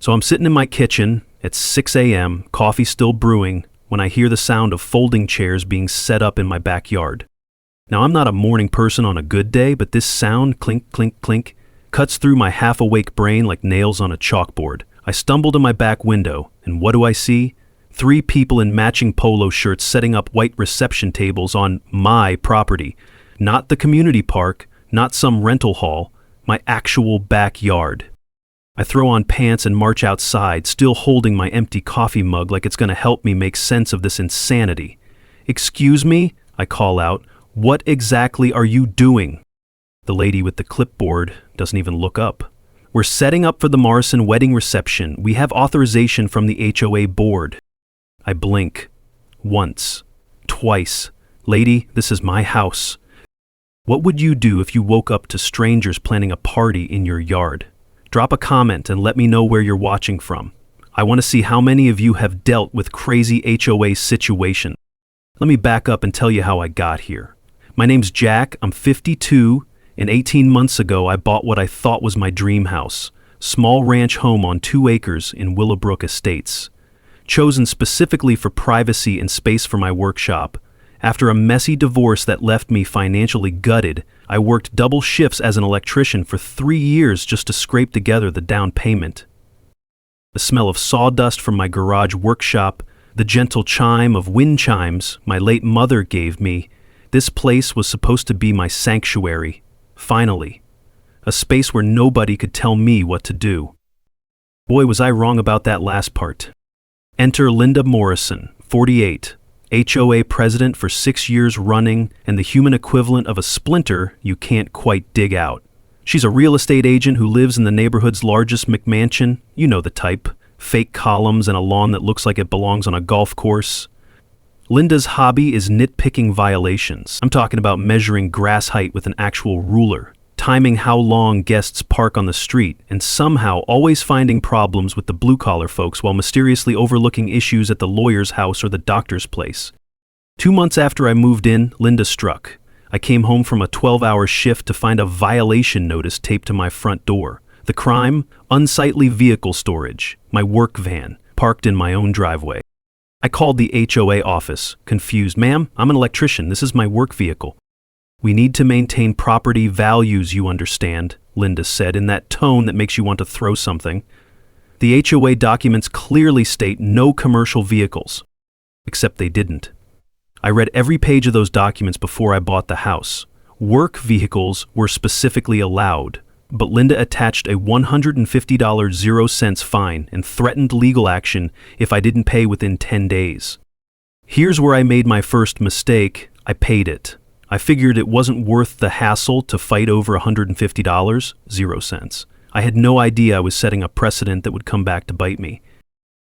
So I'm sitting in my kitchen at 6 a.m., coffee still brewing, when I hear the sound of folding chairs being set up in my backyard. Now, I'm not a morning person on a good day, but this sound, clink, clink, clink, cuts through my half-awake brain like nails on a chalkboard. I stumble to my back window, and what do I see? 3 people in matching polo shirts setting up white reception tables on my property. Not the community park, not some rental hall, my actual backyard. I throw on pants and march outside, still holding my empty coffee mug like it's going to help me make sense of this insanity. "Excuse me?" I call out. "What exactly are you doing?" The lady with the clipboard doesn't even look up. "We're setting up for the Morrison wedding reception. We have authorization from the HOA board." I blink. Once. Twice. "Lady, this is my house." What would you do if you woke up to strangers planning a party in your yard? Drop a comment and let me know where you're watching from. I want to see how many of you have dealt with crazy HOA situations. Let me back up and tell you how I got here. My name's Jack, I'm 52, and 18 months ago I bought what I thought was my dream house, small ranch home on 2 acres in Willowbrook Estates. Chosen specifically for privacy and space for my workshop. After a messy divorce that left me financially gutted, I worked double shifts as an electrician for 3 years just to scrape together the down payment. The smell of sawdust from my garage workshop, the gentle chime of wind chimes my late mother gave me, this place was supposed to be my sanctuary, finally. A space where nobody could tell me what to do. Boy, was I wrong about that last part. Enter Linda Morrison, 48. HOA president for 6 years running, and the human equivalent of a splinter you can't quite dig out. She's a real estate agent who lives in the neighborhood's largest McMansion, you know the type, fake columns and a lawn that looks like it belongs on a golf course. Linda's hobby is nitpicking violations. I'm talking about measuring grass height with an actual ruler, timing how long guests park on the street, and somehow always finding problems with the blue-collar folks while mysteriously overlooking issues at the lawyer's house or the doctor's place. 2 months after I moved in, Linda struck. I came home from a 12-hour shift to find a violation notice taped to my front door. The crime? Unsightly vehicle storage. My work van, parked in my own driveway. I called the HOA office, confused. "Ma'am, I'm an electrician. This is my work vehicle." "We need to maintain property values, you understand," Linda said in that tone that makes you want to throw something. The HOA documents clearly state no commercial vehicles. Except they didn't. I read every page of those documents before I bought the house. Work vehicles were specifically allowed, but Linda attached a $150 0-cents fine and threatened legal action if I didn't pay within 10 days. Here's where I made my first mistake. I paid it. I figured it wasn't worth the hassle to fight over $150, 0 cents. I had no idea I was setting a precedent that would come back to bite me.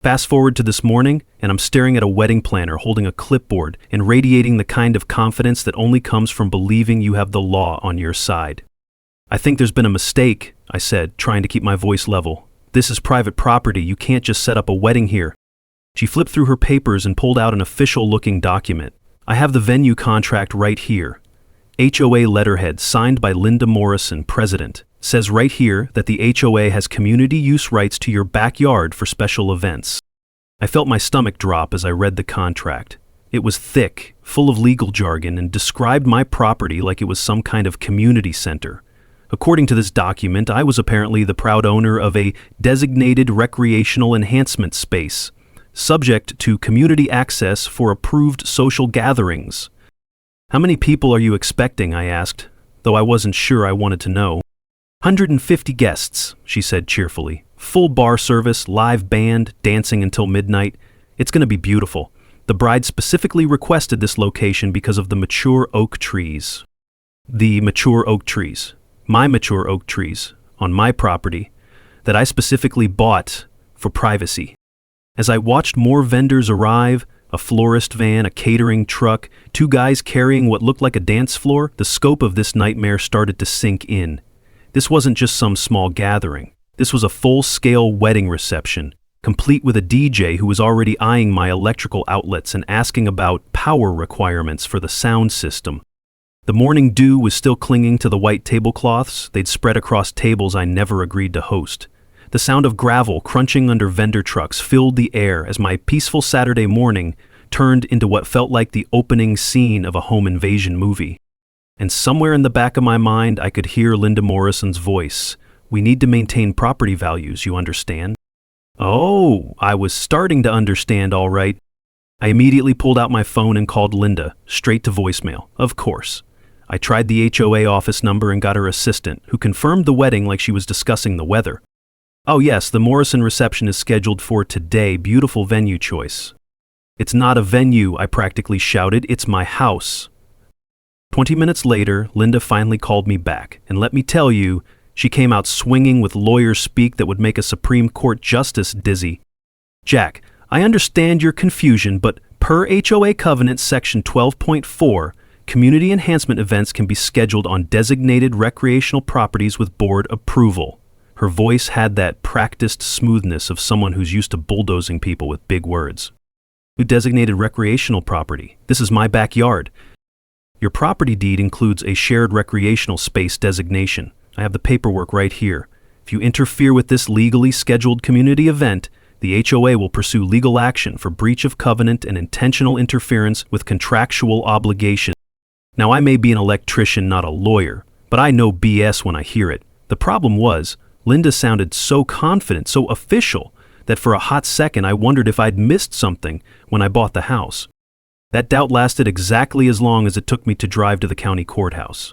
Fast forward to this morning, and I'm staring at a wedding planner holding a clipboard and radiating the kind of confidence that only comes from believing you have the law on your side. "I think there's been a mistake," I said, trying to keep my voice level. "This is private property. You can't just set up a wedding here." She flipped through her papers and pulled out an official-looking document. "I have the venue contract right here. HOA letterhead signed by Linda Morrison, president. Says right here that the HOA has community use rights to your backyard for special events." I felt my stomach drop as I read the contract. It was thick, full of legal jargon, and described my property like it was some kind of community center. According to this document, I was apparently the proud owner of a designated recreational enhancement space, subject to community access for approved social gatherings. "How many people are you expecting?" I asked, though I wasn't sure I wanted to know. 150 guests, she said cheerfully. "Full bar service, live band, dancing until midnight. It's going to be beautiful. The bride specifically requested this location because of the mature oak trees." The mature oak trees. My mature oak trees, on my property, that I specifically bought for privacy. As I watched more vendors arrive, a florist van, a catering truck, 2 guys carrying what looked like a dance floor, the scope of this nightmare started to sink in. This wasn't just some small gathering. This was a full-scale wedding reception, complete with a DJ who was already eyeing my electrical outlets and asking about power requirements for the sound system. The morning dew was still clinging to the white tablecloths they'd spread across tables I never agreed to host. The sound of gravel crunching under vendor trucks filled the air as my peaceful Saturday morning turned into what felt like the opening scene of a home invasion movie. And somewhere in the back of my mind, I could hear Linda Morrison's voice. "We need to maintain property values, you understand?" Oh, I was starting to understand, all right. I immediately pulled out my phone and called Linda, straight to voicemail, of course. I tried the HOA office number and got her assistant, who confirmed the wedding like she was discussing the weather. "Oh yes, the Morrison reception is scheduled for today. Beautiful venue choice." "It's not a venue," I practically shouted. "It's my house." 20 minutes later, Linda finally called me back, and let me tell you, she came out swinging with lawyer speak that would make a Supreme Court justice dizzy. "Jack, I understand your confusion, but per HOA Covenant Section 12.4, community enhancement events can be scheduled on designated recreational properties with board approval." Her voice had that practiced smoothness of someone who's used to bulldozing people with big words. "Who designated recreational property? This is my backyard." "Your property deed includes a shared recreational space designation. I have the paperwork right here. If you interfere with this legally scheduled community event, the HOA will pursue legal action for breach of covenant and intentional interference with contractual obligations." Now, I may be an electrician, not a lawyer, but I know BS when I hear it. The problem was, Linda sounded so confident, so official, that for a hot second I wondered if I'd missed something when I bought the house. That doubt lasted exactly as long as it took me to drive to the county courthouse.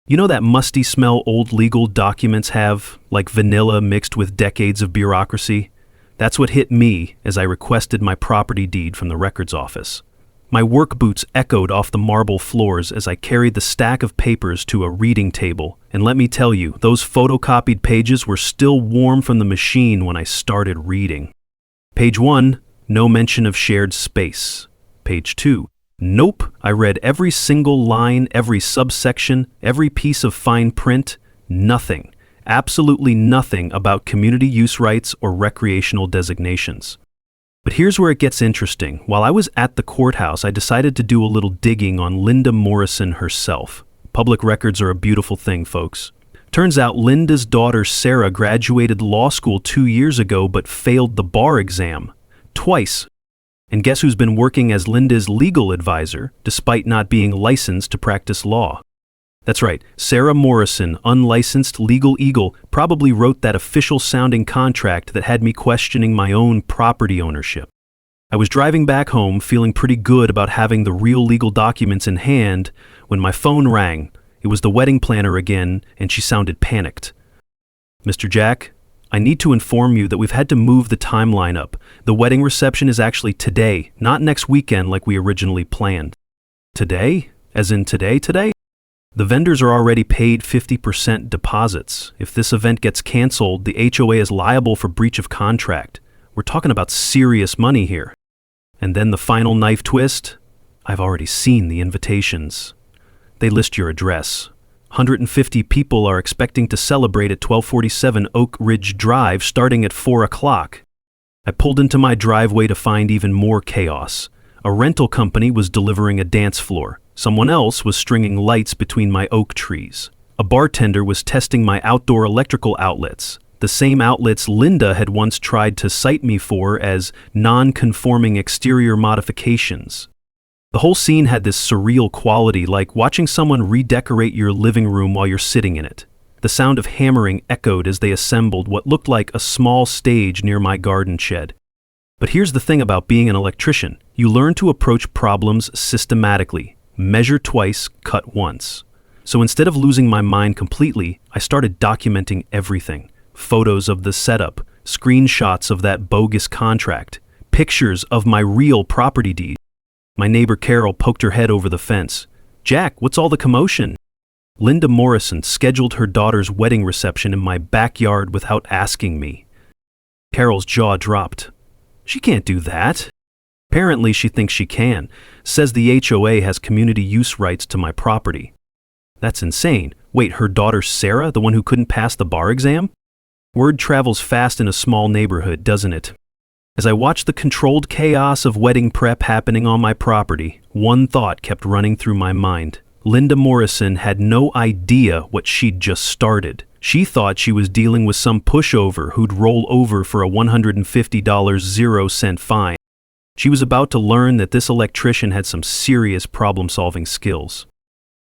You know that musty smell old legal documents have, like vanilla mixed with decades of bureaucracy? That's what hit me as I requested my property deed from the records office. My work boots echoed off the marble floors as I carried the stack of papers to a reading table, and let me tell you, those photocopied pages were still warm from the machine when I started reading. Page 1, no mention of shared space. Page 2, nope, I read every single line, every subsection, every piece of fine print, nothing, absolutely nothing about community use rights or recreational designations. But here's where it gets interesting. While I was at the courthouse, I decided to do a little digging on Linda Morrison herself. Public records are a beautiful thing, folks. Turns out Linda's daughter Sarah graduated law school 2 years ago but failed the bar exam. Twice. And guess who's been working as Linda's legal advisor, despite not being licensed to practice law? That's right, Sarah Morrison, unlicensed legal eagle, probably wrote that official-sounding contract that had me questioning my own property ownership. I was driving back home feeling pretty good about having the real legal documents in hand when my phone rang. It was the wedding planner again, and she sounded panicked. "Mr. Jack, I need to inform you that we've had to move the timeline up. The wedding reception is actually today, not next weekend like we originally planned." "Today? As in today? The vendors are already paid 50% deposits. If this event gets canceled, the HOA is liable for breach of contract. We're talking about serious money here." And then the final knife twist? I've already seen the invitations. They list your address. 150 people are expecting to celebrate at 1247 Oak Ridge Drive starting at 4 o'clock. I pulled into my driveway to find even more chaos. A rental company was delivering a dance floor. Someone else was stringing lights between my oak trees. A bartender was testing my outdoor electrical outlets, the same outlets Linda had once tried to cite me for as non-conforming exterior modifications. The whole scene had this surreal quality, like watching someone redecorate your living room while you're sitting in it. The sound of hammering echoed as they assembled what looked like a small stage near my garden shed. But here's the thing about being an electrician. You learn to approach problems systematically. Measure twice, cut once. So instead of losing my mind completely, I started documenting everything. Photos of the setup, screenshots of that bogus contract, pictures of my real property deed. My neighbor Carol poked her head over the fence. "Jack, what's all the commotion?" Linda Morrison scheduled her daughter's wedding reception in my backyard without asking me. Carol's jaw dropped. She can't do that. Apparently she thinks she can. Says the HOA has community use rights to my property. That's insane. Wait, her daughter Sarah, the one who couldn't pass the bar exam? Word travels fast in a small neighborhood, doesn't it? As I watched the controlled chaos of wedding prep happening on my property, one thought kept running through my mind. Linda Morrison had no idea what she'd just started. She thought she was dealing with some pushover who'd roll over for a $150 0-cent fine. She was about to learn that this electrician had some serious problem-solving skills.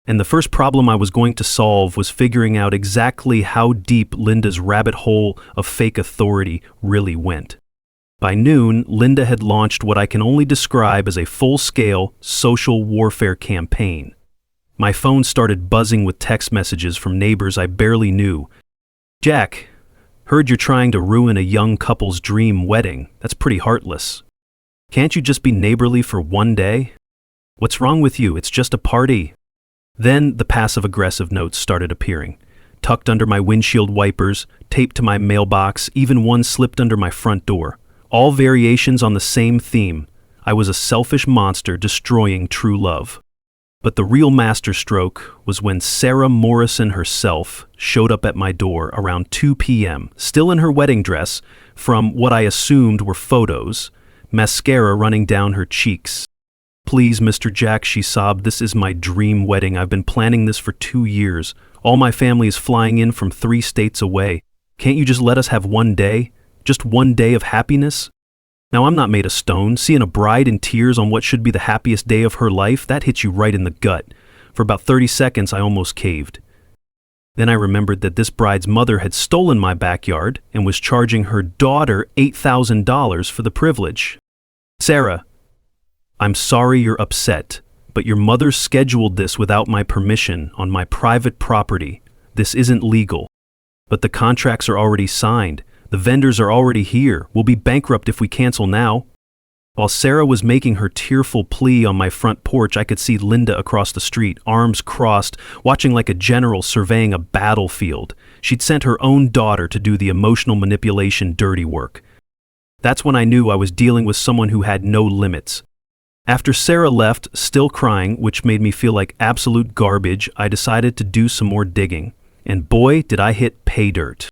And the first problem I was going to solve was figuring out exactly how deep Linda's rabbit hole of fake authority really went. By noon, Linda had launched what I can only describe as a full-scale social warfare campaign. My phone started buzzing with text messages from neighbors I barely knew. "Jack, heard you're trying to ruin a young couple's dream wedding. That's pretty heartless. Can't you just be neighborly for one day? What's wrong with you? It's just a party." Then the passive-aggressive notes started appearing. Tucked under my windshield wipers, taped to my mailbox, even one slipped under my front door. All variations on the same theme. I was a selfish monster destroying true love. But the real masterstroke was when Sarah Morrison herself showed up at my door around 2 p.m., still in her wedding dress, from what I assumed were photos, mascara running down her cheeks. "Please, Mr. Jack," she sobbed, "this is my dream wedding. I've been planning this for 2 years. All my family is flying in from 3 states away. Can't you just let us have one day? Just one day of happiness?" Now, I'm not made of stone. Seeing a bride in tears on what should be the happiest day of her life, that hits you right in the gut. For about 30 seconds, I almost caved. Then I remembered that this bride's mother had stolen my backyard and was charging her daughter $8,000 for the privilege. "Sarah, I'm sorry you're upset, but your mother scheduled this without my permission on my private property. This isn't legal. But the contracts are already signed. The vendors are already here. We'll be bankrupt if we cancel now." While Sarah was making her tearful plea on my front porch, I could see Linda across the street, arms crossed, watching like a general surveying a battlefield. She'd sent her own daughter to do the emotional manipulation dirty work. That's when I knew I was dealing with someone who had no limits. After Sarah left, still crying, which made me feel like absolute garbage, I decided to do some more digging. And boy, did I hit pay dirt.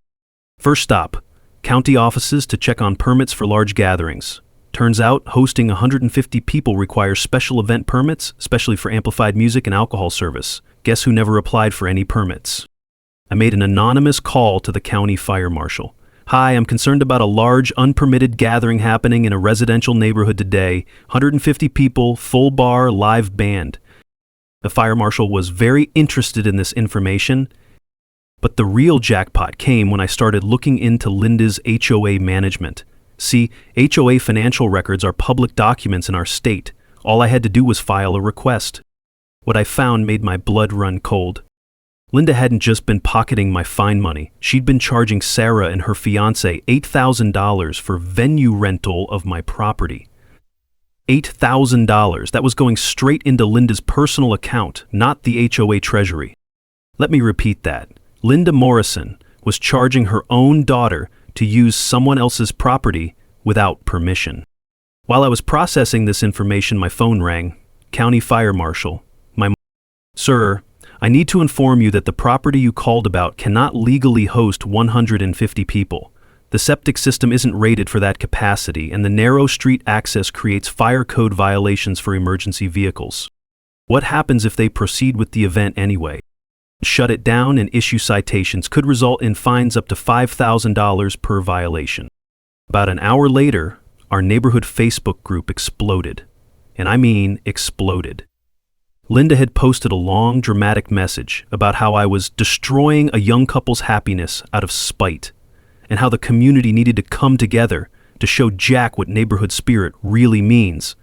First stop, county offices to check on permits for large gatherings. Turns out, hosting 150 people requires special event permits, especially for amplified music and alcohol service. Guess who never applied for any permits? I made an anonymous call to the county fire marshal. "Hi, I'm concerned about a large, unpermitted gathering happening in a residential neighborhood today. 150 people, full bar, live band." The fire marshal was very interested in this information. But the real jackpot came when I started looking into Linda's HOA management. See, HOA financial records are public documents in our state. All I had to do was file a request. What I found made my blood run cold. Linda hadn't just been pocketing my fine money. She'd been charging Sarah and her fiancé $8,000 for venue rental of my property. $8,000. That was going straight into Linda's personal account, not the HOA treasury. Let me repeat that. Linda Morrison was charging her own daughter to use someone else's property without permission. While I was processing this information, my phone rang. County Fire Marshal. "Sir, I need to inform you that the property you called about cannot legally host 150 people. The septic system isn't rated for that capacity, and the narrow street access creates fire code violations for emergency vehicles. What happens if they proceed with the event anyway? Shut it down and issue citations could result in fines up to $5,000 per violation." About an hour later, our neighborhood Facebook group exploded. And I mean exploded. Linda had posted a long, dramatic message about how I was destroying a young couple's happiness out of spite, and how the community needed to come together to show Jack what neighborhood spirit really means.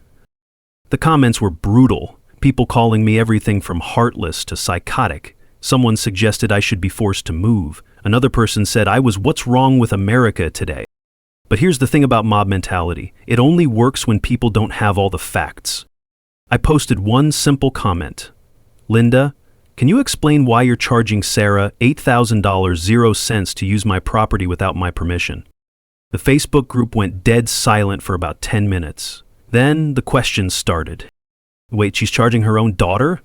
The comments were brutal, people calling me everything from heartless to psychotic. Someone suggested I should be forced to move. Another person said I was "what's wrong with America today." But here's the thing about mob mentality. It only works when people don't have all the facts. I posted one simple comment. "Linda, can you explain why you're charging Sarah $8,000 0 cents to use my property without my permission?" The Facebook group went dead silent for about 10 minutes. Then the questions started. Wait, she's charging her own daughter?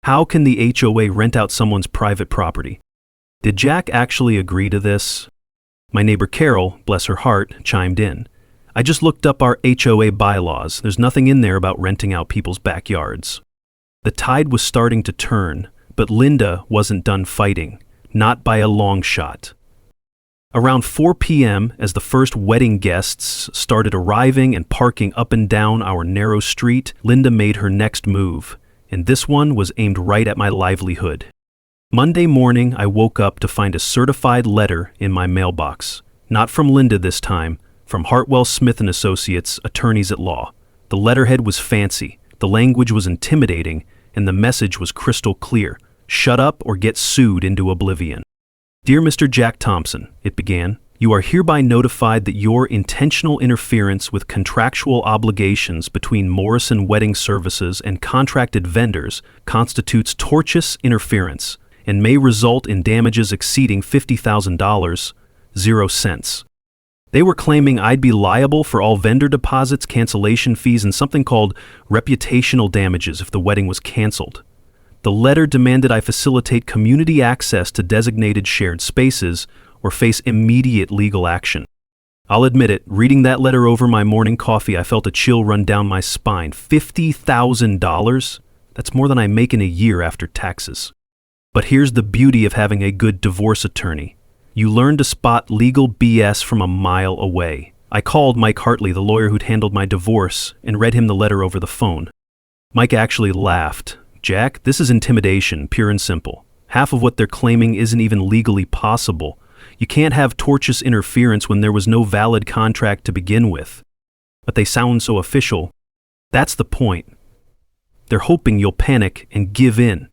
How can the HOA rent out someone's private property? Did Jack actually agree to this? My neighbor Carol, bless her heart, chimed in. "I just looked up our HOA bylaws. There's nothing in there about renting out people's backyards." The tide was starting to turn, but Linda wasn't done fighting. not by a long shot. Around 4 p.m., as the first wedding guests started arriving and parking up and down our narrow street, Linda made her next move, and this one was aimed right at my livelihood. Monday morning, I woke up to find a certified letter in my mailbox. Not from Linda this time, from Hartwell Smith & Associates, attorneys at law. The letterhead was fancy, the language was intimidating, and the message was crystal clear. Shut up or get sued into oblivion. Dear Mr. Jack Thompson, it began, you are hereby notified that your intentional interference with contractual obligations between Morrison Wedding Services and contracted vendors constitutes tortious interference and may result in damages exceeding $50,000, 0 cents. They were claiming I'd be liable for all vendor deposits, cancellation fees, and something called reputational damages if the wedding was canceled. The letter demanded I facilitate community access to designated shared spaces or face immediate legal action. I'll admit it, reading that letter over my morning coffee, I felt a chill run down my spine. $50,000? That's more than I make in a year after taxes. But here's the beauty of having a good divorce attorney. You learn to spot legal BS from a mile away. I called Mike Hartley, the lawyer who'd handled my divorce, and read him the letter over the phone. Mike actually laughed. Jack, this is intimidation, pure and simple. Half of what they're claiming isn't even legally possible. You can't have tortious interference when there was no valid contract to begin with. But they sound so official. That's the point. They're hoping you'll panic and give in.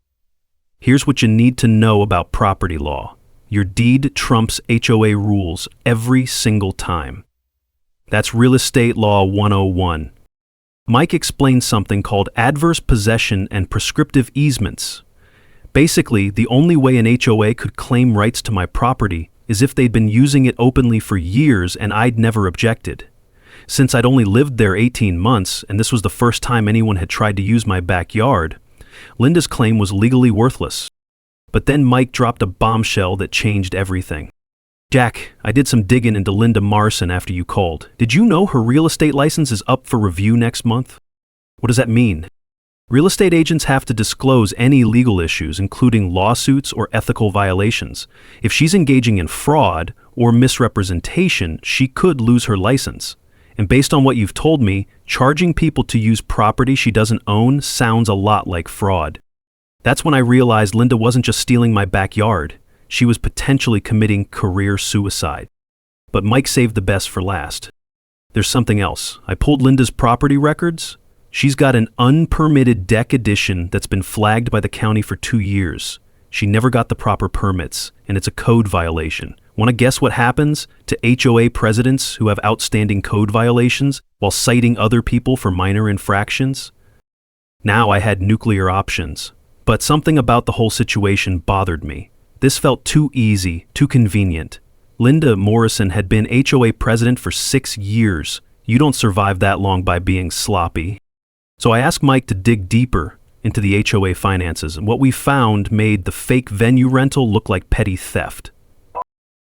Here's what you need to know about property law. Your deed trumps HOA rules every single time. That's Real Estate Law 101. Mike explained something called adverse possession and prescriptive easements. Basically, the only way an HOA could claim rights to my property is if they'd been using it openly for years and I'd never objected. Since I'd only lived there 18 months, and this was the first time anyone had tried to use my backyard, Linda's claim was legally worthless. But then Mike dropped a bombshell that changed everything. Jack, I did some digging into Linda Morrison after you called. Did you know her real estate license is up for review next month? What does that mean? Real estate agents have to disclose any legal issues, including lawsuits or ethical violations. If she's engaging in fraud or misrepresentation, she could lose her license. And based on what you've told me, charging people to use property she doesn't own sounds a lot like fraud. That's when I realized Linda wasn't just stealing my backyard. She was potentially committing career suicide. But Mike saved the best for last. There's something else. I pulled Linda's property records. She's got an unpermitted deck addition that's been flagged by the county for 2 years. She never got the proper permits, and it's a code violation. Want to guess what happens to HOA presidents who have outstanding code violations while citing other people for minor infractions? Now I had nuclear options. But something about the whole situation bothered me. This felt too easy, too convenient. Linda Morrison had been HOA president for 6 years. You don't survive that long by being sloppy. So I asked Mike to dig deeper into the HOA finances, and what we found made the fake venue rental look like petty theft.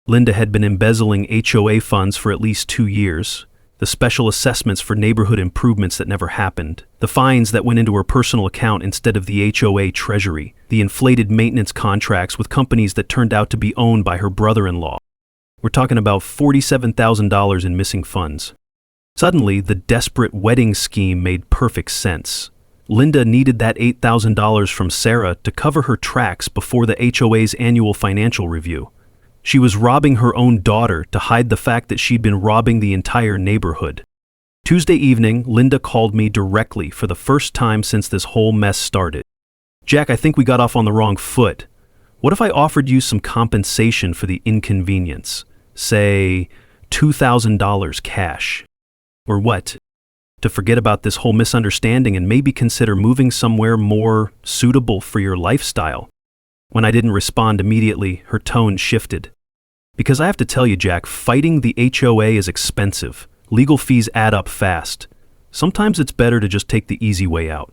Linda had been embezzling HOA funds for at least 2 years. The special assessments for neighborhood improvements that never happened, the fines that went into her personal account instead of the HOA treasury, the inflated maintenance contracts with companies that turned out to be owned by her brother-in-law. We're talking about $47,000 in missing funds. Suddenly, the desperate wedding scheme made perfect sense. Linda needed that $8,000 from Sarah to cover her tracks before the HOA's annual financial review. She was robbing her own daughter to hide the fact that she'd been robbing the entire neighborhood. Tuesday evening, Linda called me directly for the first time since this whole mess started. Jack, I think we got off on the wrong foot. What if I offered you some compensation for the inconvenience? Say, $2,000 cash. Or what? To forget about this whole misunderstanding and maybe consider moving somewhere more suitable for your lifestyle. When I didn't respond immediately, her tone shifted. Because I have to tell you, Jack, fighting the HOA is expensive. Legal fees add up fast. Sometimes it's better to just take the easy way out.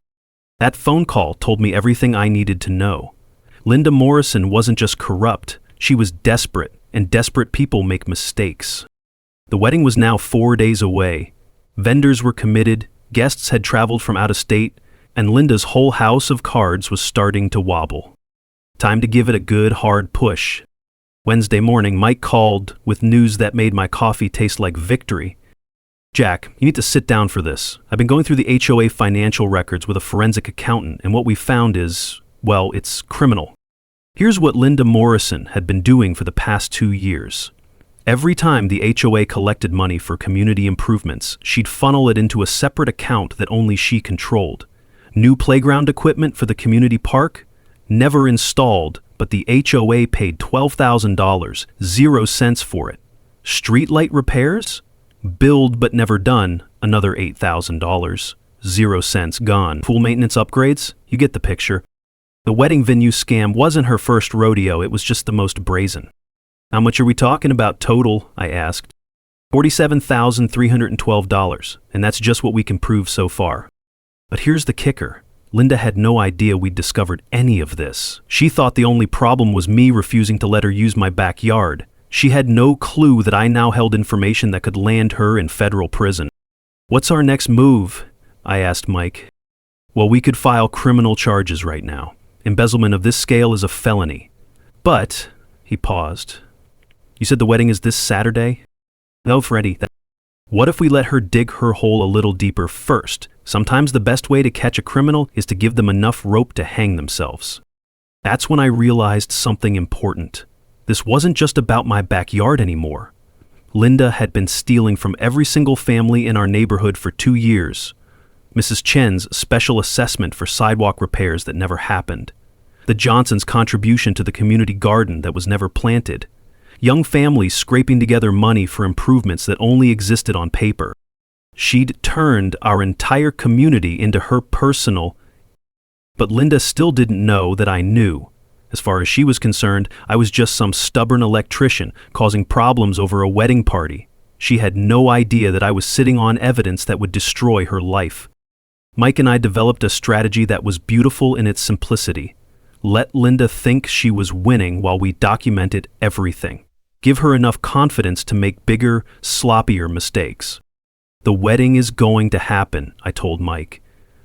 That phone call told me everything I needed to know. Linda Morrison wasn't just corrupt, she was desperate, and desperate people make mistakes. The wedding was now 4 days away. Vendors were committed, guests had traveled from out of state, and Linda's whole house of cards was starting to wobble. Time to give it a good, hard push. Wednesday morning, Mike called with news that made my coffee taste like victory. Jack, you need to sit down for this. I've been going through the HOA financial records with a forensic accountant, and what we found is, well, it's criminal. Here's what Linda Morrison had been doing for the past 2 years. Every time the HOA collected money for community improvements, she'd funnel it into a separate account that only she controlled. New playground equipment for the community park? Never installed, but the HOA paid $12,000, 0 cents for it. Streetlight repairs? Billed but never done, another $8,000, 0 cents gone. Pool maintenance upgrades? You get the picture. The wedding venue scam wasn't her first rodeo, it was just the most brazen. How much are we talking about total? I asked. $47,312, and that's just what we can prove so far. But here's the kicker. Linda had no idea we'd discovered any of this. She thought the only problem was me refusing to let her use my backyard. She had no clue that I now held information that could land her in federal prison. What's our next move? I asked Mike. Well, we could file criminal charges right now. Embezzlement of this scale is a felony. But, he paused. You said the wedding is this Saturday? No, Freddie. What if we let her dig her hole a little deeper first? Sometimes the best way to catch a criminal is to give them enough rope to hang themselves. That's when I realized something important. This wasn't just about my backyard anymore. Linda had been stealing from every single family in our neighborhood for 2 years. Mrs. Chen's special assessment for sidewalk repairs that never happened. The Johnsons' contribution to the community garden that was never planted. Young families scraping together money for improvements that only existed on paper. She'd turned our entire community into her personal. But Linda still didn't know that I knew. As far as she was concerned, I was just some stubborn electrician causing problems over a wedding party. She had no idea that I was sitting on evidence that would destroy her life. Mike and I developed a strategy that was beautiful in its simplicity. Let Linda think she was winning while we documented everything. Give her enough confidence to make bigger, sloppier mistakes. The wedding is going to happen, I told Mike,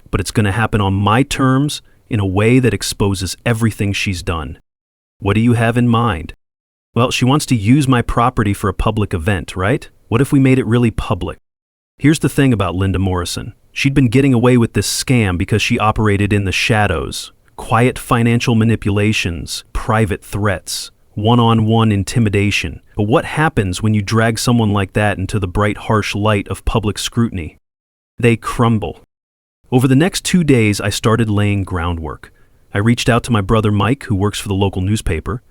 but it's going to happen on my terms in a way that exposes everything she's done. What do you have in mind? Well, she wants to use my property for a public event, right? What if we made it really public? Here's the thing about Linda Morrison. She'd been getting away with this scam because she operated in the shadows. Quiet financial manipulations, private threats, one-on-one intimidation. But what happens when you drag someone like that into the bright, harsh light of public scrutiny? They crumble. Over the next 2 days, I started laying groundwork. I reached out to my brother Mike, who works for the local newspaper.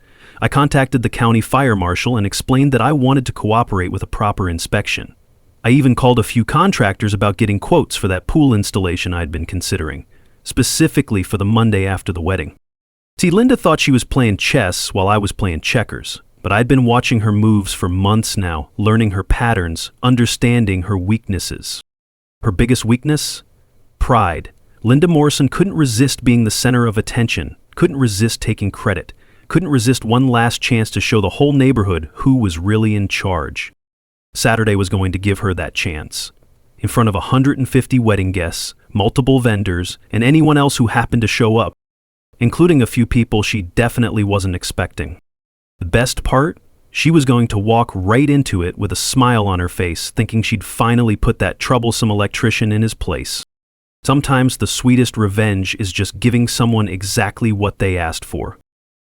I contacted the county fire marshal and explained that I wanted to cooperate with a proper inspection. I even called a few contractors about getting quotes for that pool installation I'd been considering, specifically for the Monday after the wedding. See, Linda thought she was playing chess while I was playing checkers, but I'd been watching her moves for months now, learning her patterns, understanding her weaknesses. Her biggest weakness? Pride. Linda Morrison couldn't resist being the center of attention, couldn't resist taking credit, couldn't resist one last chance to show the whole neighborhood who was really in charge. Saturday was going to give her that chance. In front of 150 wedding guests, multiple vendors, and anyone else who happened to show up, including a few people she definitely wasn't expecting. The best part? She was going to walk right into it with a smile on her face, thinking she'd finally put that troublesome electrician in his place. Sometimes the sweetest revenge is just giving someone exactly what they asked for.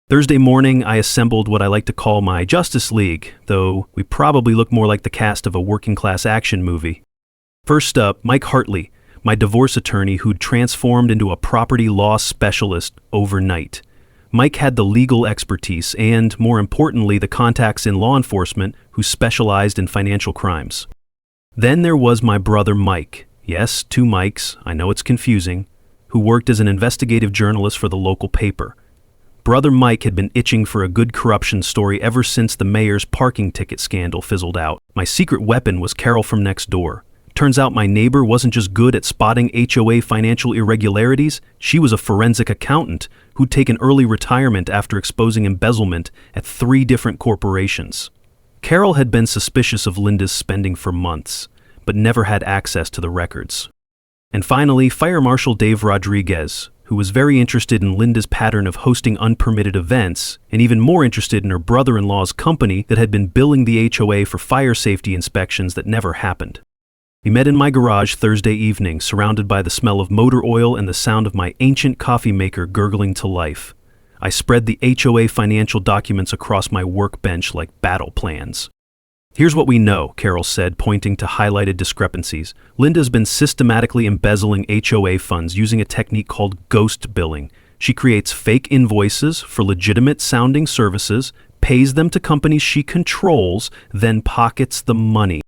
Thursday morning, I assembled what I like to call my Justice League, though we probably look more like the cast of a working-class action movie. First up, Mike Hartley, my divorce attorney who'd transformed into a property law specialist overnight. Mike had the legal expertise and, more importantly, the contacts in law enforcement who specialized in financial crimes. Then there was my brother Mike. Yes, 2 Mikes, I know it's confusing, who worked as an investigative journalist for the local paper. Brother Mike had been itching for a good corruption story ever since the mayor's parking ticket scandal fizzled out. My secret weapon was Carol from next door. Turns out my neighbor wasn't just good at spotting HOA financial irregularities, she was a forensic accountant who'd taken early retirement after exposing embezzlement at 3 different corporations. Carol had been suspicious of Linda's spending for months, but never had access to the records. And finally, Fire Marshal Dave Rodriguez, who was very interested in Linda's pattern of hosting unpermitted events, and even more interested in her brother-in-law's company that had been billing the HOA for fire safety inspections that never happened. We met in my garage Thursday evening, surrounded by the smell of motor oil and the sound of my ancient coffee maker gurgling to life. I spread the HOA financial documents across my workbench like battle plans. Here's what we know, Carol said, pointing to highlighted discrepancies. Linda's been systematically embezzling HOA funds using a technique called ghost billing. She creates fake invoices for legitimate-sounding services, pays them to companies she controls, then pockets the money.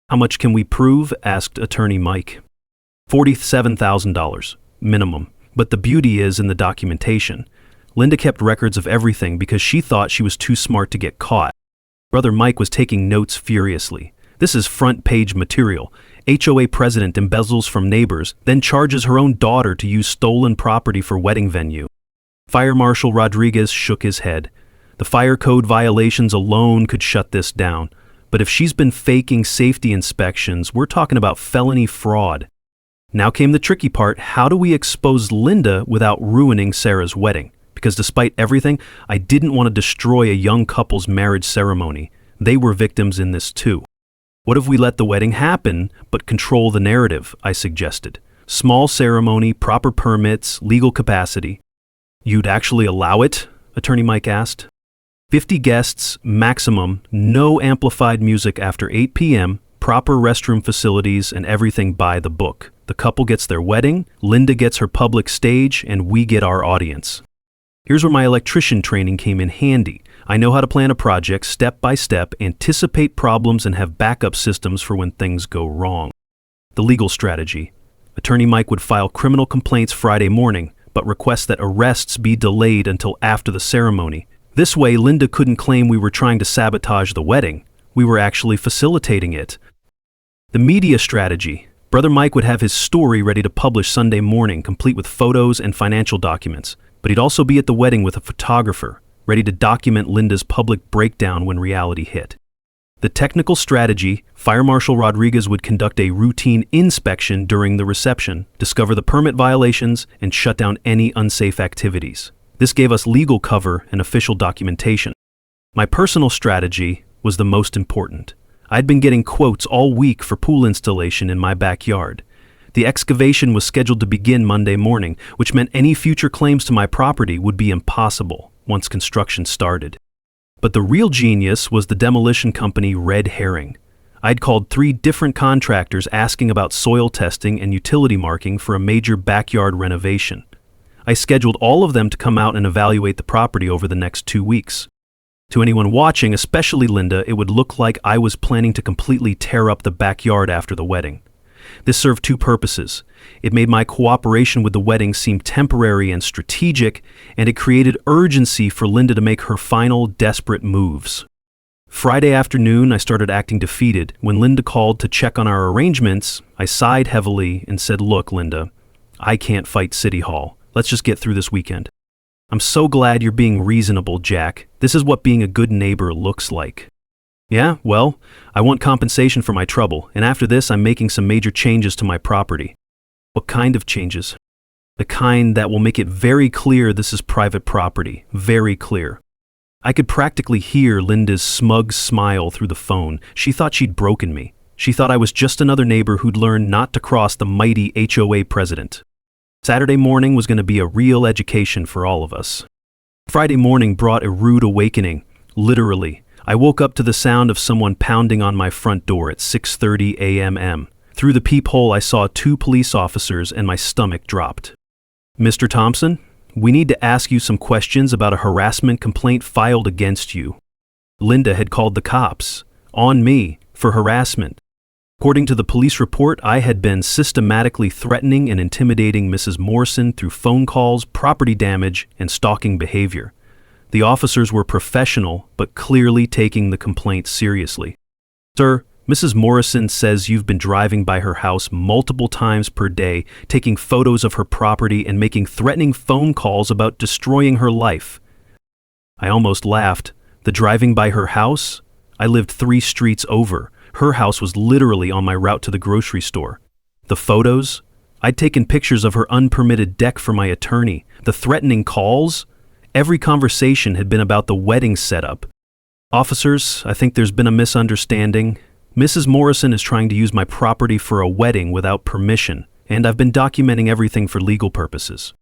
How much can we prove? Asked Attorney Mike. $47,000, minimum. But the beauty is in the documentation. Linda kept records of everything because she thought she was too smart to get caught. Brother Mike was taking notes furiously. This is front-page material. HOA president embezzles from neighbors, then charges her own daughter to use stolen property for wedding venue. Fire Marshal Rodriguez shook his head. The fire code violations alone could shut this down. But if she's been faking safety inspections, we're talking about felony fraud. Now came the tricky part. How do we expose Linda without ruining Sarah's wedding? Because despite everything, I didn't want to destroy a young couple's marriage ceremony. They were victims in this too. What if we let the wedding happen, but control the narrative, I suggested. Small ceremony, proper permits, legal capacity. You'd actually allow it? Attorney Mike asked. 50 guests, maximum, no amplified music after 8 p.m., proper restroom facilities, and everything by the book. The couple gets their wedding, Linda gets her public stage, and we get our audience. Here's where my electrician training came in handy. I know how to plan a project step by step, anticipate problems, and have backup systems for when things go wrong. The legal strategy. Attorney Mike would file criminal complaints Friday morning, but request that arrests be delayed until after the ceremony. This way, Linda couldn't claim we were trying to sabotage the wedding. We were actually facilitating it. The media strategy. Brother Mike would have his story ready to publish Sunday morning, complete with photos and financial documents. But he'd also be at the wedding with a photographer, ready to document Linda's public breakdown when reality hit. The technical strategy, Fire Marshal Rodriguez would conduct a routine inspection during the reception, discover the permit violations, and shut down any unsafe activities. This gave us legal cover and official documentation. My personal strategy was the most important. I'd been getting quotes all week for pool installation in my backyard. The excavation was scheduled to begin Monday morning, which meant any future claims to my property would be impossible once construction started. But the real genius was the demolition company Red Herring. I'd called 3 different contractors asking about soil testing and utility marking for a major backyard renovation. I scheduled all of them to come out and evaluate the property over the next 2 weeks. To anyone watching, especially Linda, it would look like I was planning to completely tear up the backyard after the wedding. This served 2 purposes. It made my cooperation with the wedding seem temporary and strategic, and it created urgency for Linda to make her final, desperate moves. Friday afternoon, I started acting defeated. When Linda called to check on our arrangements, I sighed heavily and said, "Look, Linda, I can't fight City Hall. Let's just get through this weekend." "I'm so glad you're being reasonable, Jack. This is what being a good neighbor looks like." "Yeah, well, I want compensation for my trouble, and after this I'm making some major changes to my property." "What kind of changes?" "The kind that will make it very clear this is private property. Very clear." I could practically hear Linda's smug smile through the phone. She thought she'd broken me. She thought I was just another neighbor who'd learned not to cross the mighty HOA president. Saturday morning was going to be a real education for all of us. Friday morning brought a rude awakening, literally. I woke up to the sound of someone pounding on my front door at 6:30 a.m. Through the peephole, I saw 2 police officers and my stomach dropped. "Mr. Thompson, we need to ask you some questions about a harassment complaint filed against you." Linda had called the cops on me for harassment. According to the police report, I had been systematically threatening and intimidating Mrs. Morrison through phone calls, property damage, and stalking behavior. The officers were professional, but clearly taking the complaint seriously. "Sir, Mrs. Morrison says you've been driving by her house multiple times per day, taking photos of her property and making threatening phone calls about destroying her life." I almost laughed. The driving by her house? I lived 3 streets over. Her house was literally on my route to the grocery store. The photos? I'd taken pictures of her unpermitted deck for my attorney, the threatening calls. Every conversation had been about the wedding setup. Officers, I think there's been a misunderstanding. Mrs. Morrison is trying to use my property for a wedding without permission, and I've been documenting everything for legal purposes.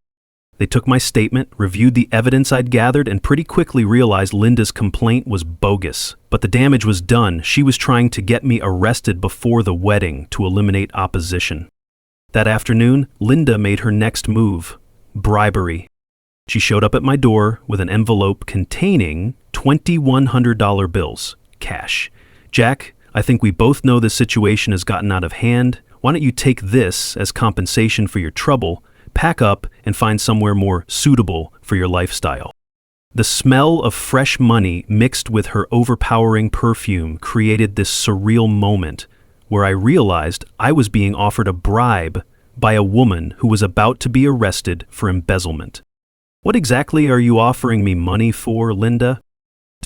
They took my statement, reviewed the evidence I'd gathered, and pretty quickly realized Linda's complaint was bogus. But the damage was done. She was trying to get me arrested before the wedding to eliminate opposition. That afternoon, Linda made her next move: bribery. She showed up at my door with an envelope containing $2,100 bills, cash. "Jack, I think we both know this situation has gotten out of hand. Why don't you take this as compensation for your trouble, pack up, and find somewhere more suitable for your lifestyle." The smell of fresh money mixed with her overpowering perfume created this surreal moment where I realized I was being offered a bribe by a woman who was about to be arrested for embezzlement. "What exactly are you offering me money for, Linda?"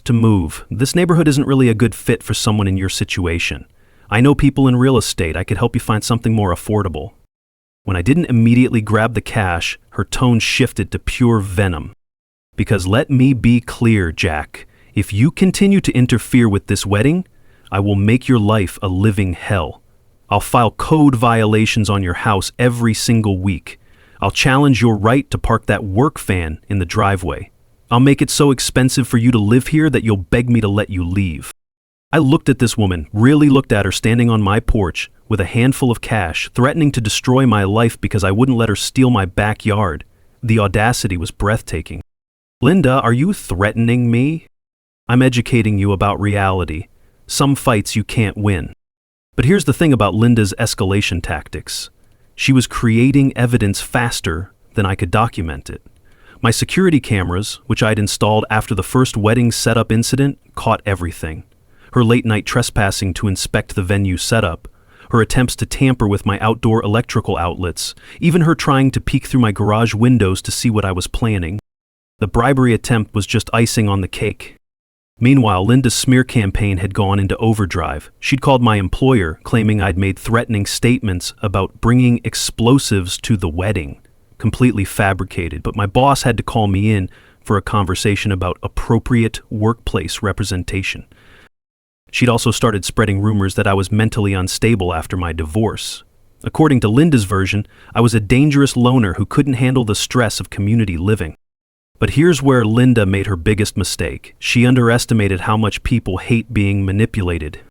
"To move. This neighborhood isn't really a good fit for someone in your situation. I know people in real estate. I could help you find something more affordable." When I didn't immediately grab the cash, her tone shifted to pure venom. "Because let me be clear, Jack. If you continue to interfere with this wedding, I will make your life a living hell. I'll file code violations on your house every single week. I'll challenge your right to park that work van in the driveway. I'll make it so expensive for you to live here that you'll beg me to let you leave." I looked at this woman, really looked at her standing on my porch with a handful of cash, threatening to destroy my life because I wouldn't let her steal my backyard. The audacity was breathtaking. "Linda, are you threatening me?" "I'm educating you about reality. Some fights you can't win." But here's the thing about Linda's escalation tactics. She was creating evidence faster than I could document it. My security cameras, which I'd installed after the first wedding setup incident, caught everything. Her late-night trespassing to inspect the venue setup, her attempts to tamper with my outdoor electrical outlets, even her trying to peek through my garage windows to see what I was planning. The bribery attempt was just icing on the cake. Meanwhile, Linda's smear campaign had gone into overdrive. She'd called my employer, claiming I'd made threatening statements about bringing explosives to the wedding. Completely fabricated, but my boss had to call me in for a conversation about appropriate workplace representation. She'd also started spreading rumors that I was mentally unstable after my divorce. According to Linda's version, I was a dangerous loner who couldn't handle the stress of community living. But here's where Linda made her biggest mistake. She underestimated how much people hate being manipulated.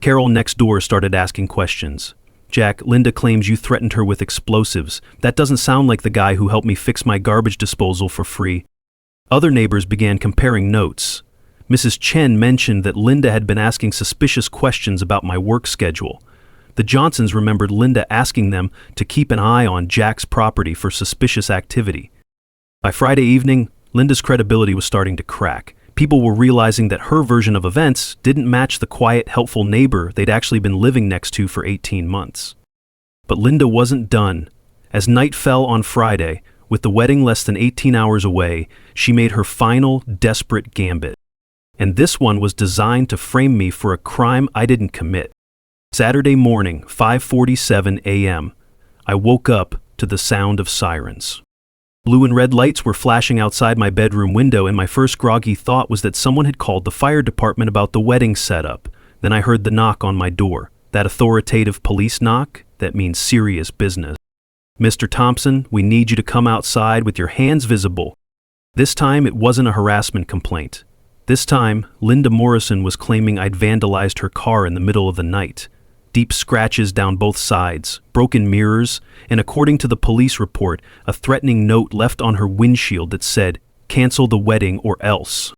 Carol next door started asking questions. "Jack, Linda claims you threatened her with explosives. That doesn't sound like the guy who helped me fix my garbage disposal for free." Other neighbors began comparing notes. Mrs. Chen mentioned that Linda had been asking suspicious questions about my work schedule. The Johnsons remembered Linda asking them to keep an eye on Jack's property for suspicious activity. By Friday evening, Linda's credibility was starting to crack. People were realizing that her version of events didn't match the quiet, helpful neighbor they'd actually been living next to for 18 months. But Linda wasn't done. As night fell on Friday, with the wedding less than 18 hours away, she made her final, desperate gambit. And this one was designed to frame me for a crime I didn't commit. Saturday morning, 5:47 a.m., I woke up to the sound of sirens. Blue and red lights were flashing outside my bedroom window, and my first groggy thought was that someone had called the fire department about the wedding setup. Then I heard the knock on my door. That authoritative police knock that means serious business. "Mr. Thompson, we need you to come outside with your hands visible." This time it wasn't a harassment complaint. This time, Linda Morrison was claiming I'd vandalized her car in the middle of the night. Deep scratches down both sides, broken mirrors, and according to the police report, a threatening note left on her windshield that said, "Cancel the wedding or else."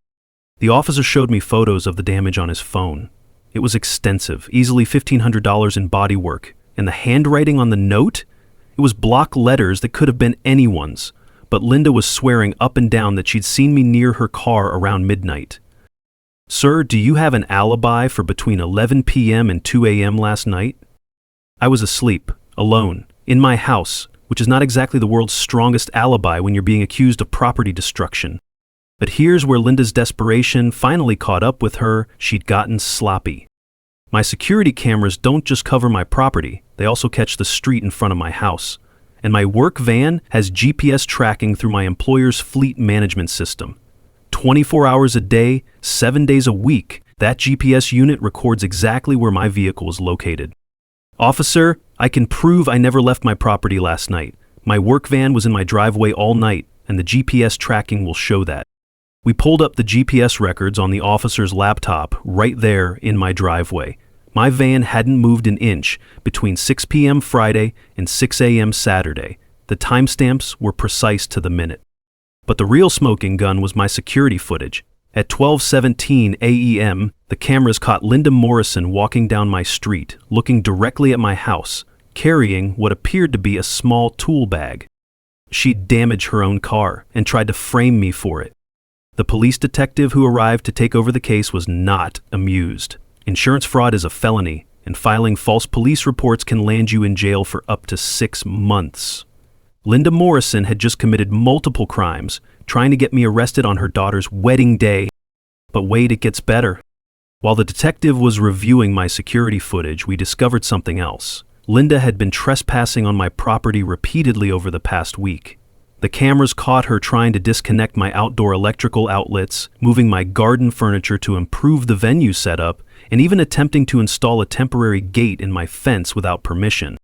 The officer showed me photos of the damage on his phone. It was extensive, easily $1,500 in bodywork, and the handwriting on the note? It was block letters that could have been anyone's, but Linda was swearing up and down that she'd seen me near her car around midnight. "Sir, do you have an alibi for between 11 p.m. and 2 a.m. last night?" I was asleep, alone, in my house, which is not exactly the world's strongest alibi when you're being accused of property destruction. But here's where Linda's desperation finally caught up with her. She'd gotten sloppy. My security cameras don't just cover my property, they also catch the street in front of my house. and my work van has GPS tracking through my employer's fleet management system. 24 hours a day, 7 days a week, that GPS unit records exactly where my vehicle is located. Officer, I can prove I never left my property last night. My work van was in my driveway all night, and the GPS tracking will show that. We pulled up the GPS records on the officer's laptop right there in my driveway. My van hadn't moved an inch between 6 p.m. Friday and 6 a.m. Saturday. The timestamps were precise to the minute. But the real smoking gun was my security footage. At 12:17 a.m., the cameras caught Linda Morrison walking down my street, looking directly at my house, carrying what appeared to be a small tool bag. She'd damaged her own car and tried to frame me for it. The police detective who arrived to take over the case was not amused. Insurance fraud is a felony, and filing false police reports can land you in jail for up to 6 months. Linda Morrison had just committed multiple crimes, trying to get me arrested on her daughter's wedding day. But wait, it gets better. While the detective was reviewing my security footage, we discovered something else. Linda had been trespassing on my property repeatedly over the past week. The cameras caught her trying to disconnect my outdoor electrical outlets, moving my garden furniture to improve the venue setup, and even attempting to install a temporary gate in my fence without permission.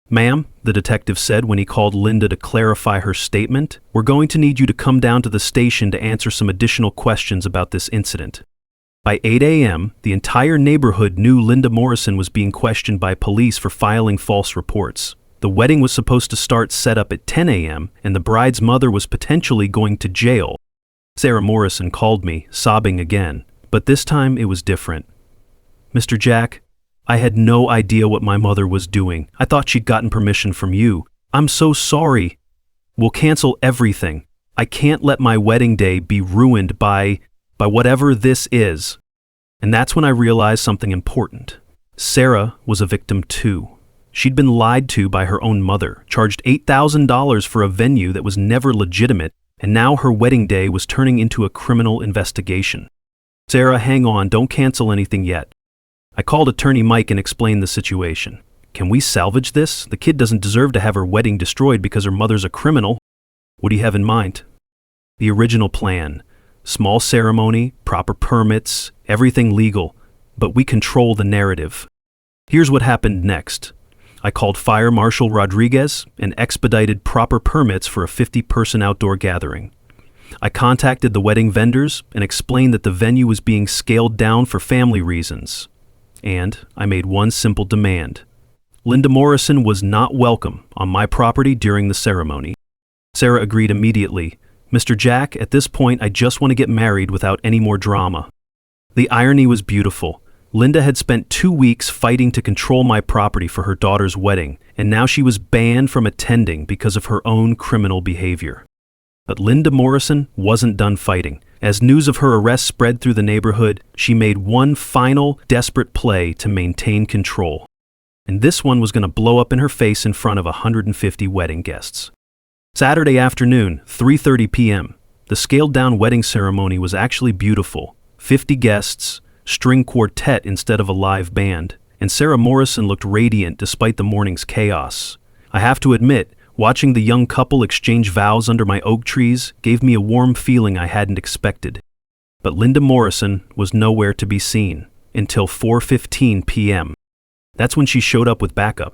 "Ma'am," the detective said when he called Linda to clarify her statement, "we're going to need you to come down to the station to answer some additional questions about this incident." By 8 a.m., the entire neighborhood knew Linda Morrison was being questioned by police for filing false reports. The wedding was supposed to start set up at 10 a.m., and the bride's mother was potentially going to jail. Sarah Morrison called me, sobbing again, but this time it was different. "Mr. Jack, I had no idea what my mother was doing. I thought she'd gotten permission from you. I'm so sorry. We'll cancel everything. I can't let my wedding day be ruined by whatever this is." And that's when I realized something important. Sarah was a victim too. She'd been lied to by her own mother, charged $8,000 for a venue that was never legitimate, and now her wedding day was turning into a criminal investigation. "Sarah, hang on, don't cancel anything yet." I called attorney Mike and explained the situation. "Can we salvage this? The kid doesn't deserve to have her wedding destroyed because her mother's a criminal." "What do you have in mind?" "The original plan. Small ceremony, proper permits, everything legal, but we control the narrative." Here's what happened next. I called Fire Marshal Rodriguez and expedited proper permits for a 50-person outdoor gathering. I contacted the wedding vendors and explained that the venue was being scaled down for family reasons. And I made one simple demand. Linda Morrison was not welcome on my property during the ceremony. Sarah agreed immediately. "Mr. Jack, at this point I just want to get married without any more drama." The irony was beautiful. Linda had spent 2 weeks fighting to control my property for her daughter's wedding, and now she was banned from attending because of her own criminal behavior. But Linda Morrison wasn't done fighting. As news of her arrest spread through the neighborhood, she made one final, desperate play to maintain control. And this one was going to blow up in her face in front of 150 wedding guests. Saturday afternoon, 3:30 p.m., the scaled-down wedding ceremony was actually beautiful. 50 guests, string quartet instead of a live band, and Sarah Morrison looked radiant despite the morning's chaos. I have to admit, watching the young couple exchange vows under my oak trees gave me a warm feeling I hadn't expected. But Linda Morrison was nowhere to be seen until 4:15 p.m. That's when she showed up with backup.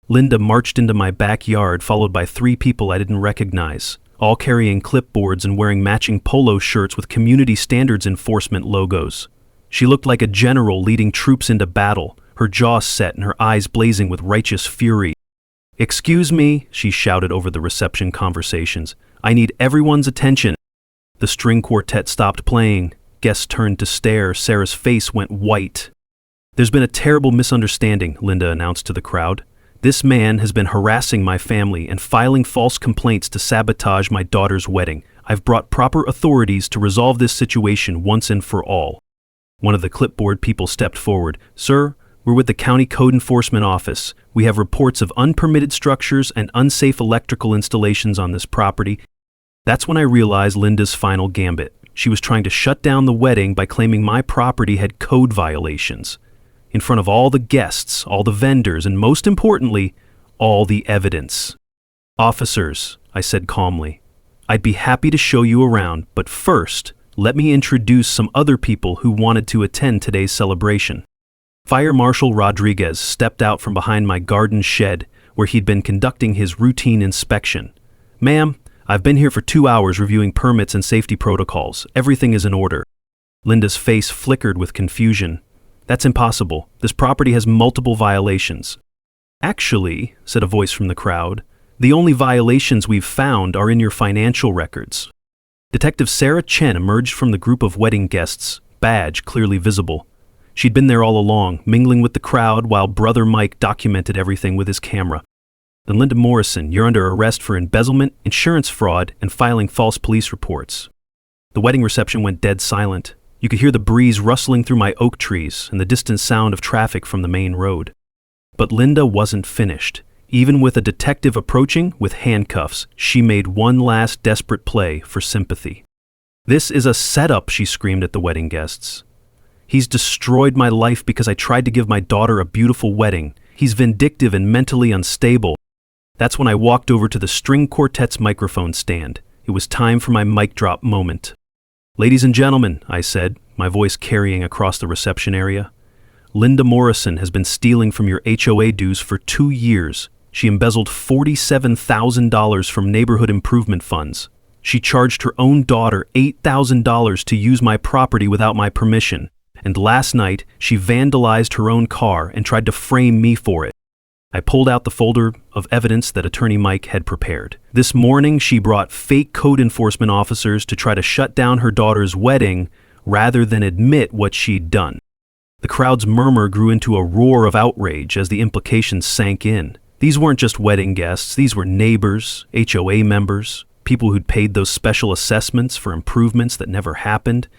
Linda marched into my backyard followed by 3 people I didn't recognize, all carrying clipboards and wearing matching polo shirts with community standards enforcement logos. She looked like a general leading troops into battle, her jaw set and her eyes blazing with righteous fury. "Excuse me," she shouted over the reception conversations. "I need everyone's attention." The string quartet stopped playing. Guests turned to stare. Sarah's face went white. "There's been a terrible misunderstanding," Linda announced to the crowd. "This man has been harassing my family and filing false complaints to sabotage my daughter's wedding. I've brought proper authorities to resolve this situation once and for all." One of the clipboard people stepped forward. "Sir, we're with the County Code Enforcement Office. We have reports of unpermitted structures and unsafe electrical installations on this property." That's when I realized Linda's final gambit. She was trying to shut down the wedding by claiming my property had code violations. In front of all the guests, all the vendors, and most importantly, all the evidence. "Officers," I said calmly, "I'd be happy to show you around, but first, let me introduce some other people who wanted to attend today's celebration." Fire Marshal Rodriguez stepped out from behind my garden shed where he'd been conducting his routine inspection. "Ma'am, I've been here for 2 hours reviewing permits and safety protocols. Everything is in order." Linda's face flickered with confusion. "That's impossible. This property has multiple violations." "Actually," said a voice from the crowd, "the only violations we've found are in your financial records." Detective Sarah Chen emerged from the group of wedding guests, badge clearly visible. She'd been there all along, mingling with the crowd while Brother Mike documented everything with his camera. "Then Linda Morrison, you're under arrest for embezzlement, insurance fraud, and filing false police reports." The wedding reception went dead silent. You could hear the breeze rustling through my oak trees and the distant sound of traffic from the main road. But Linda wasn't finished. Even with a detective approaching with handcuffs, she made one last desperate play for sympathy. "This is a setup," she screamed at the wedding guests. "He's destroyed my life because I tried to give my daughter a beautiful wedding. He's vindictive and mentally unstable." That's when I walked over to the string quartet's microphone stand. It was time for my mic drop moment. "Ladies and gentlemen," I said, my voice carrying across the reception area, "Linda Morrison has been stealing from your HOA dues for 2 years. She embezzled $47,000 from neighborhood improvement funds. She charged her own daughter $8,000 to use my property without my permission. And last night, she vandalized her own car and tried to frame me for it." I pulled out the folder of evidence that Attorney Mike had prepared. "This morning, she brought fake code enforcement officers to try to shut down her daughter's wedding rather than admit what she'd done." The crowd's murmur grew into a roar of outrage as the implications sank in. These weren't just wedding guests, these were neighbors, HOA members, people who'd paid those special assessments for improvements that never happened.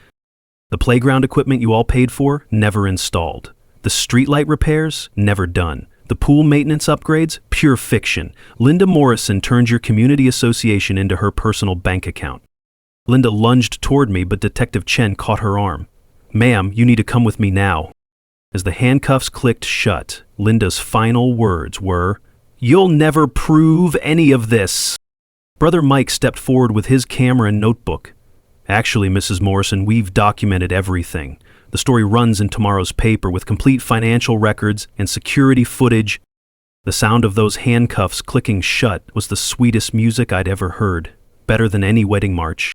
The playground equipment you all paid for, never installed. The streetlight repairs, never done. The pool maintenance upgrades, pure fiction. Linda Morrison turned your community association into her personal bank account. Linda lunged toward me, but Detective Chen caught her arm. "Ma'am, you need to come with me now." As the handcuffs clicked shut, Linda's final words were, "You'll never prove any of this." Brother Mike stepped forward with his camera and notebook. "Actually, Mrs. Morrison, we've documented everything. The story runs in tomorrow's paper with complete financial records and security footage." The sound of those handcuffs clicking shut was the sweetest music I'd ever heard, better than any wedding march.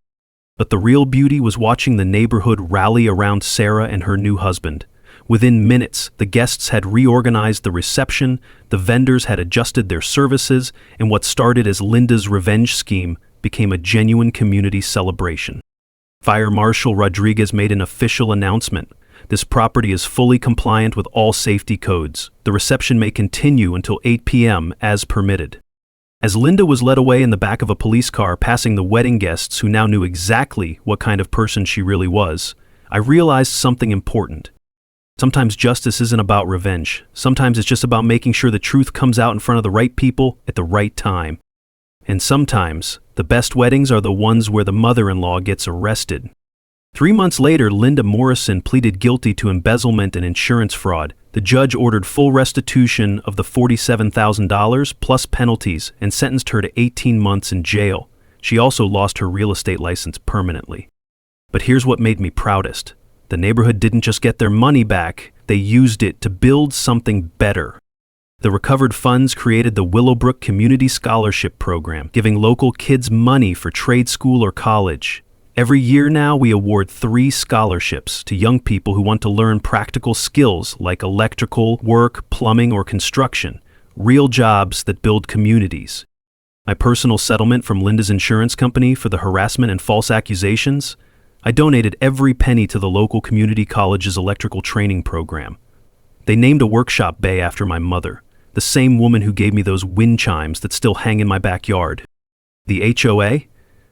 But the real beauty was watching the neighborhood rally around Sarah and her new husband. Within minutes, the guests had reorganized the reception, the vendors had adjusted their services, and what started as Linda's revenge scheme became a genuine community celebration. Fire Marshal Rodriguez made an official announcement. "This property is fully compliant with all safety codes. The reception may continue until 8 p.m. as permitted." As Linda was led away in the back of a police car passing the wedding guests who now knew exactly what kind of person she really was, I realized something important. Sometimes justice isn't about revenge. Sometimes it's just about making sure the truth comes out in front of the right people at the right time. And sometimes, the best weddings are the ones where the mother-in-law gets arrested. 3 months later, Linda Morrison pleaded guilty to embezzlement and insurance fraud. The judge ordered full restitution of the $47,000 plus penalties and sentenced her to 18 months in jail. She also lost her real estate license permanently. But here's what made me proudest. The neighborhood didn't just get their money back, they used it to build something better. The recovered funds created the Willowbrook Community Scholarship Program, giving local kids money for trade school or college. Every year now, we award 3 scholarships to young people who want to learn practical skills like electrical work, plumbing, or construction, real jobs that build communities. My personal settlement from Linda's insurance company for the harassment and false accusations, I donated every penny to the local community college's electrical training program. They named a workshop bay after my mother, the same woman who gave me those wind chimes that still hang in my backyard. The HOA?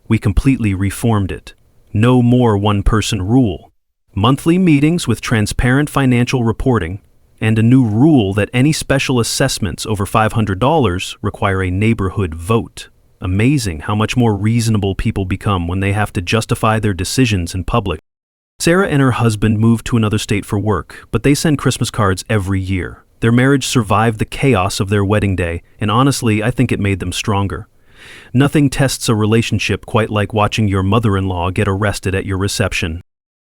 We completely reformed it. No more one-person rule. Monthly meetings with transparent financial reporting, and a new rule that any special assessments over $500 require a neighborhood vote. Amazing how much more reasonable people become when they have to justify their decisions in public. Sarah and her husband moved to another state for work, but they send Christmas cards every year. Their marriage survived the chaos of their wedding day, and honestly, I think it made them stronger. Nothing tests a relationship quite like watching your mother-in-law get arrested at your reception.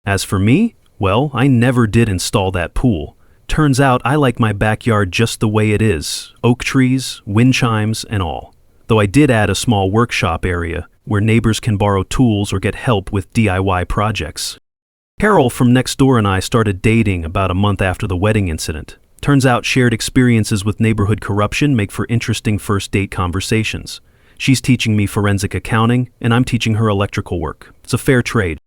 As for me, well, I never did install that pool. Turns out I like my backyard just the way it is, oak trees, wind chimes, and all. Though I did add a small workshop area where neighbors can borrow tools or get help with DIY projects. Carol from next door and I started dating about a month after the wedding incident. Turns out shared experiences with neighborhood corruption make for interesting first date conversations. She's teaching me forensic accounting, and I'm teaching her electrical work. It's a fair trade.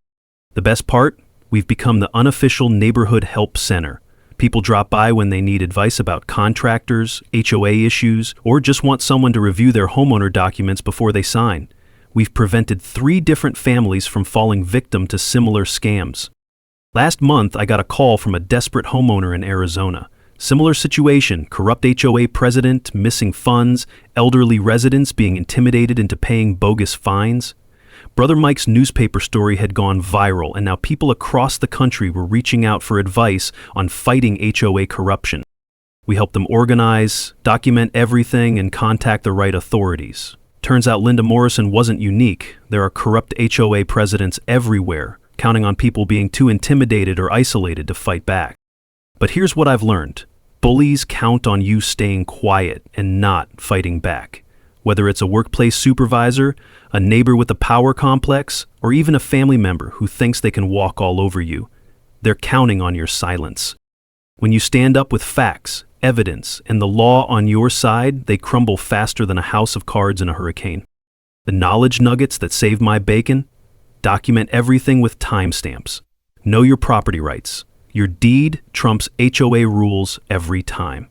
The best part? We've become the unofficial neighborhood help center. People drop by when they need advice about contractors, HOA issues, or just want someone to review their homeowner documents before they sign. We've prevented 3 different families from falling victim to similar scams. Last month, I got a call from a desperate homeowner in Arizona. Similar situation, corrupt HOA president, missing funds, elderly residents being intimidated into paying bogus fines. Brother Mike's newspaper story had gone viral, and now people across the country were reaching out for advice on fighting HOA corruption. We helped them organize, document everything, and contact the right authorities. Turns out Linda Morrison wasn't unique. There are corrupt HOA presidents everywhere, counting on people being too intimidated or isolated to fight back. But here's what I've learned. Bullies count on you staying quiet and not fighting back. Whether it's a workplace supervisor, a neighbor with a power complex, or even a family member who thinks they can walk all over you, they're counting on your silence. When you stand up with facts, evidence, and the law on your side, they crumble faster than a house of cards in a hurricane. The knowledge nuggets that save my bacon? Document everything with timestamps. Know your property rights. Your deed trumps HOA rules every time.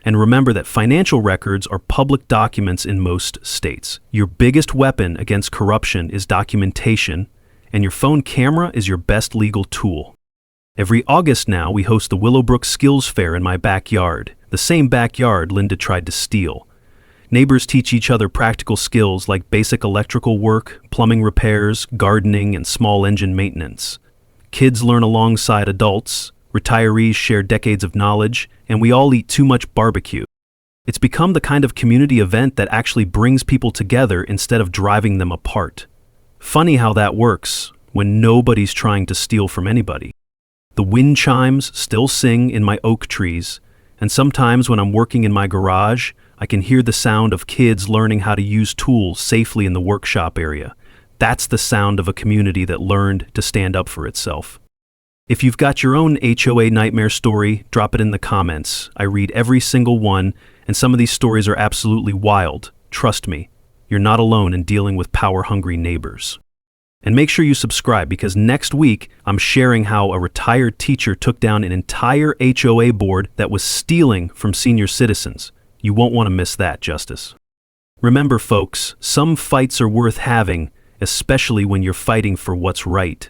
And remember that financial records are public documents in most states. Your biggest weapon against corruption is documentation, and your phone camera is your best legal tool. Every August now, we host the Willowbrook Skills Fair in my backyard, the same backyard Linda tried to steal. Neighbors teach each other practical skills like basic electrical work, plumbing repairs, gardening, and small engine maintenance. Kids learn alongside adults, retirees share decades of knowledge, and we all eat too much barbecue. It's become the kind of community event that actually brings people together instead of driving them apart. Funny how that works when nobody's trying to steal from anybody. The wind chimes still sing in my oak trees, and sometimes when I'm working in my garage, I can hear the sound of kids learning how to use tools safely in the workshop area. That's the sound of a community that learned to stand up for itself. If you've got your own HOA nightmare story, drop it in the comments. I read every single one, and some of these stories are absolutely wild. Trust me, you're not alone in dealing with power-hungry neighbors. And make sure you subscribe, because next week I'm sharing how a retired teacher took down an entire HOA board that was stealing from senior citizens. You won't want to miss that, Justice. Remember, folks, some fights are worth having, especially when you're fighting for what's right.